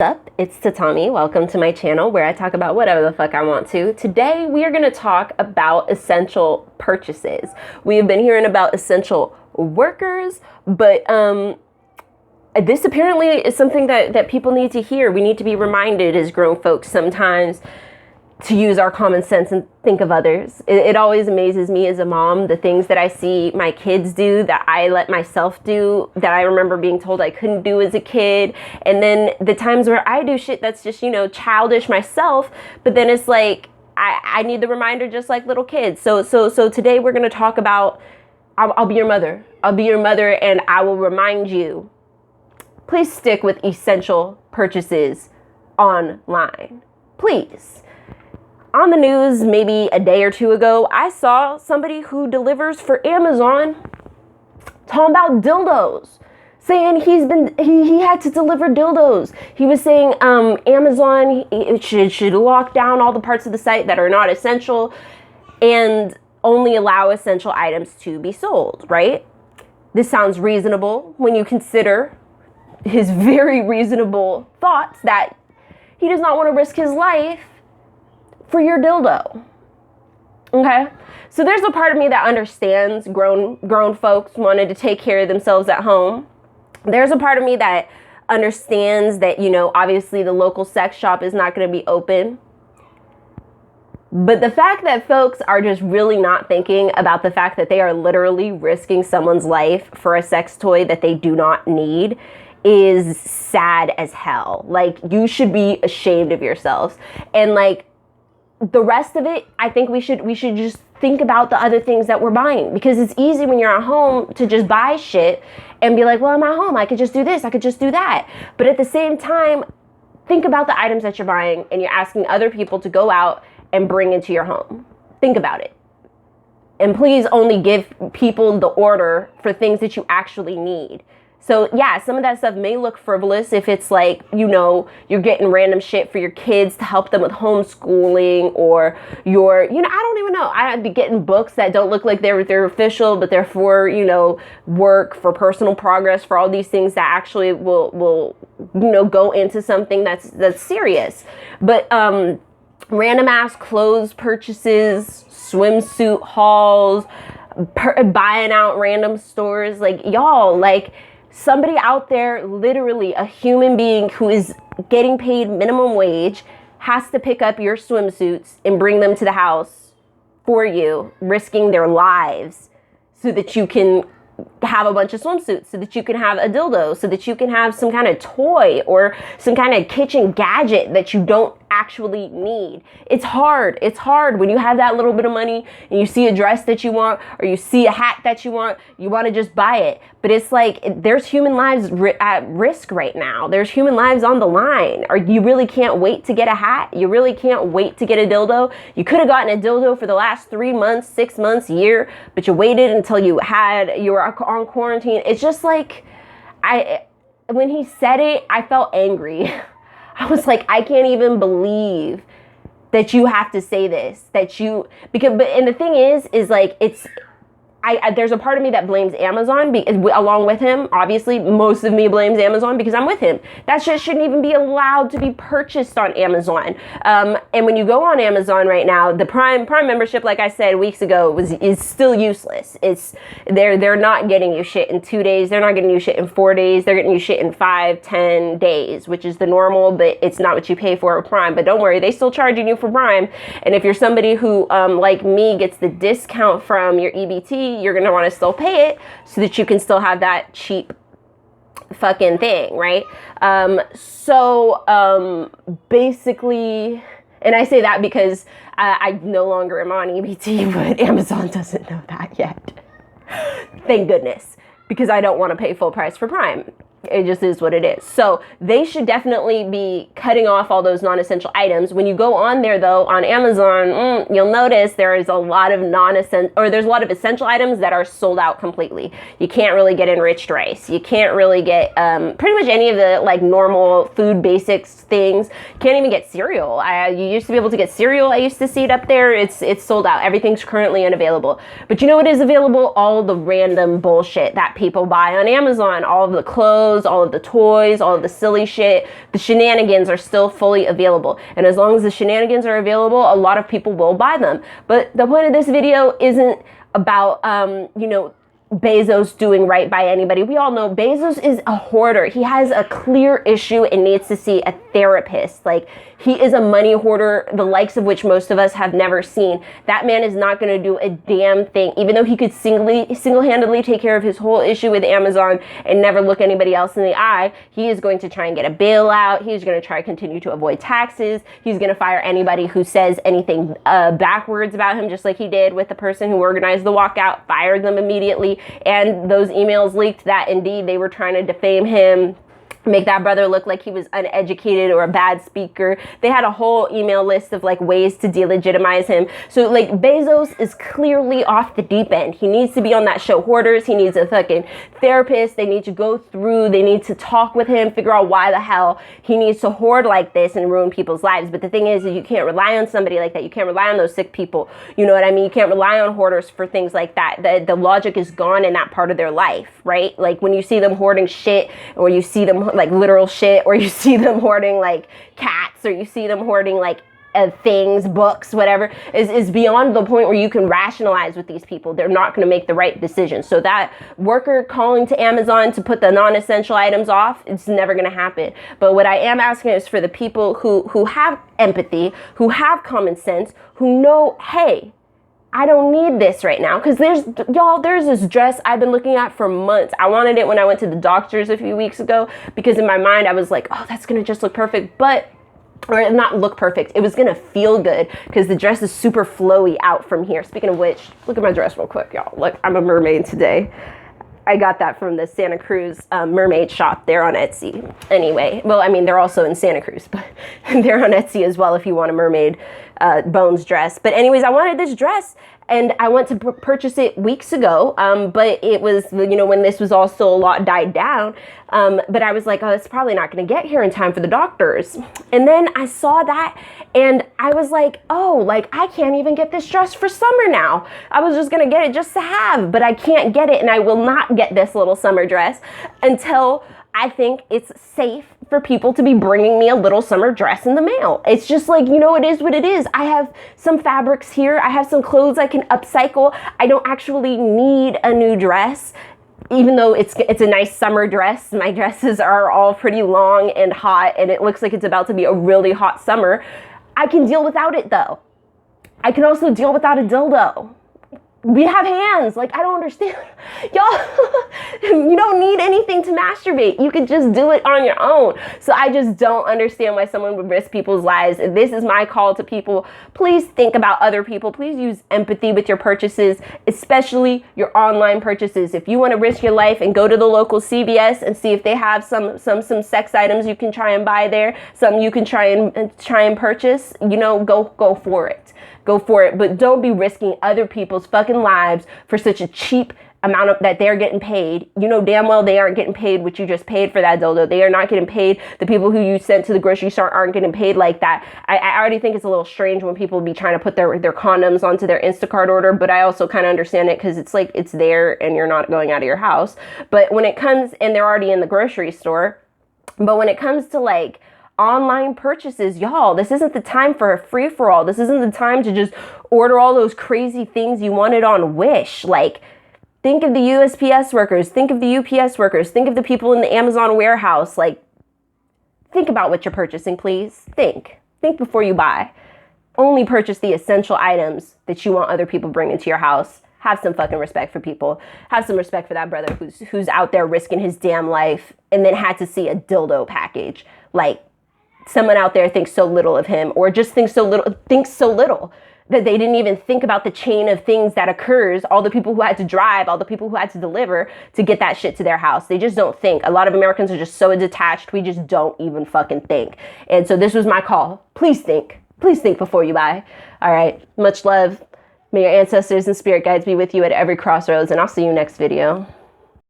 Up, it's Tatami. Welcome to my channel where I talk about whatever the fuck I want to. Today we are going to talk about essential purchases. We have been hearing about essential workers, but this apparently is something that people need to hear. We need to be reminded as grown folks sometimes to use our common sense and think of others. It always amazes me as a mom, the things that I see my kids do that I let myself do, that I remember being told I couldn't do as a kid. And then the times where I do shit that's just, childish myself, but then it's like, I need the reminder just like little kids. So today we're gonna talk about, I'll be your mother. I'll be your mother and I will remind you, please stick with essential purchases online, please. On the news, maybe a day or two ago, I saw somebody who delivers for Amazon talking about dildos, saying he had to deliver dildos. He was saying Amazon should lock down all the parts of the site that are not essential and only allow essential items to be sold, right? This sounds reasonable when you consider his very reasonable thoughts that he does not want to risk his life for your dildo. Okay? So there's a part of me that understands grown folks wanted to take care of themselves at home. There's a part of me that understands that, obviously the local sex shop is not going to be open. But the fact that folks are just really not thinking about the fact that they are literally risking someone's life for a sex toy that they do not need is sad as hell. Like, you should be ashamed of yourselves. And the rest of it, I think we should just think about the other things that we're buying, because it's easy when you're at home to just buy shit and be like, well, I'm at home, I could just do this, I could just do that. But at the same time, think about the items that you're buying and you're asking other people to go out and bring into your home. Think about it. And please only give people the order for things that you actually need. So yeah, some of that stuff may look frivolous if it's like, you're getting random shit for your kids to help them with homeschooling, or I don't even know. I'd be getting books that don't look like they're official, but they're for, work, for personal progress, for all these things that actually will go into something that's serious. But random ass clothes purchases, swimsuit hauls, buying out random stores, somebody out there, literally a human being who is getting paid minimum wage, has to pick up your swimsuits and bring them to the house for you, risking their lives so that you can have a bunch of swimsuits, so that you can have a dildo, so that you can have some kind of toy or some kind of kitchen gadget that you don't actually need. It's hard when you have that little bit of money and you see a dress that you want, or you see a hat that you want to just buy it. But it's like, there's human lives at risk right now. There's human lives on the line. Or you really can't wait to get a hat. You really can't wait to get a dildo. You could have gotten a dildo for the last 3 months, 6 months, year, but you waited until you were on quarantine. It's just like, when he said it, I felt angry. I was like, I can't even believe that you have to say this, and the thing is like, there's a part of me that blames Amazon, along with him. Obviously, most of me blames Amazon because I'm with him. That shit shouldn't even be allowed to be purchased on Amazon. And when you go on Amazon right now, the Prime membership, like I said weeks ago, is still useless. They're not getting you shit in 2 days. They're not getting you shit in 4 days. They're getting you shit in 5, 10 days, which is the normal, but it's not what you pay for with Prime. But don't worry, they still charging you for Prime. And if you're somebody who, like me, gets the discount from your EBT, you're going to want to still pay it so that you can still have that cheap fucking thing, right? Basically, and I say that because I no longer am on EBT, but Amazon doesn't know that yet. Thank goodness, because I don't want to pay full price for Prime. It just is what it is. So they should definitely be cutting off all those non-essential items. When you go on there, though, on Amazon, you'll notice there is a lot of there's a lot of essential items that are sold out completely. You can't really get enriched rice. You can't really get pretty much any of the normal food basics things. Can't even get cereal. You used to be able to get cereal. I used to see it up there. It's sold out. Everything's currently unavailable. But you know what is available? All the random bullshit that people buy on Amazon. All of the clothes, clothes, all of the toys, all of the silly shit. The shenanigans are still fully available. And as long as the shenanigans are available, a lot of people will buy them. But the point of this video isn't about, Bezos doing right by anybody. We all know Bezos is a hoarder. He has a clear issue and needs to see a therapist. Like, he is a money hoarder, the likes of which most of us have never seen. That man is not going to do a damn thing. Even though he could single-handedly take care of his whole issue with Amazon and never look anybody else in the eye, he is going to try and get a bailout. He's going to try to continue to avoid taxes. He's going to fire anybody who says anything backwards about him, just like he did with the person who organized the walkout, fired them immediately. And those emails leaked that indeed they were trying to defame him, make that brother look like he was uneducated or a bad speaker. They had a whole email list of like ways to delegitimize him. So like Bezos is clearly off the deep end. He needs to be on that show Hoarders. He needs a fucking therapist. They need to go through, they need to talk with him, figure out why the hell he needs to hoard like this and ruin people's lives. But the thing is you can't rely on somebody like that. You can't rely on those sick people. You know what I mean? You can't rely on hoarders for things like that. The logic is gone in that part of their life, right? Like when you see them hoarding shit, or you see them like literal shit, or you see them hoarding like cats, or you see them hoarding like things, books, whatever, is beyond the point where you can rationalize with these people. They're not going to make the right decision. So that worker calling to Amazon to put the non-essential items off, it's never going to happen. But what I am asking is for the people who have empathy, who have common sense, who know, hey, I don't need this right now. Because there's this dress I've been looking at for months. I wanted it when I went to the doctor's a few weeks ago, because in my mind I was like, oh, that's going to just look perfect. Or not look perfect. It was going to feel good because the dress is super flowy out from here. Speaking of which, look at my dress real quick, y'all. Look, I'm a mermaid today. I got that from the Santa Cruz mermaid shop. They're on Etsy. Anyway, well, I mean, they're also in Santa Cruz, but they're on Etsy as well if you want a mermaid bones dress. But anyways, I wanted this dress and I went to purchase it weeks ago, but it was, when this was all still a lot died down. But I was like, oh, it's probably not going to get here in time for the doctors. And then I saw that and I was like, oh, like I can't even get this dress for summer now. I was just going to get it just to have, but I can't get it. And I will not get this little summer dress until I think it's safe for people to be bringing me a little summer dress in the mail. It's just like, it is what it is. I have some fabrics here. I have some clothes I can upcycle. I don't actually need a new dress. Even though it's a nice summer dress, my dresses are all pretty long and hot, and it looks like it's about to be a really hot summer. I can deal without it though. I can also deal without a dildo. We have hands. Like, I don't understand. Y'all, you don't need anything to masturbate. You could just do it on your own. So I just don't understand why someone would risk people's lives. And this is my call to people. Please think about other people. Please use empathy with your purchases, especially your online purchases. If you want to risk your life and go to the local CVS and see if they have some sex items you can try and buy there, some you can try and purchase, go for it. Go for it, but don't be risking other people's fucking lives for such a cheap amount that they're getting paid. You know damn well they aren't getting paid what you just paid for that dildo. They are not getting paid. The people who you sent to the grocery store aren't getting paid like that. I already think it's a little strange when people be trying to put their condoms onto their Instacart order, but I also kind of understand it because it's like it's there and you're not going out of your house. But when it comes, and they're already in the grocery store, but when it comes to like online purchases, y'all, this isn't the time for a free-for-all. This isn't the time to just order all those crazy things you wanted on Wish. Like, think of the USPS workers, think of the UPS workers, think of the people in the Amazon warehouse. Like, think about what you're purchasing, please. Think before you buy. Only purchase the essential items that you want other people bring into your house. Have some fucking respect for people. Have some respect for that brother who's out there risking his damn life and then had to see a dildo package. Like, someone out there thinks so little of him, or just thinks so little that they didn't even think about the chain of things that occurs, all the people who had to drive, all the people who had to deliver to get that shit to their house. They just don't think. A lot of Americans are just so detached, we just don't even fucking think. And so this was my call. Please think. Please think before you buy. All right, much love. May your ancestors and spirit guides be with you at every crossroads, and I'll see you next video.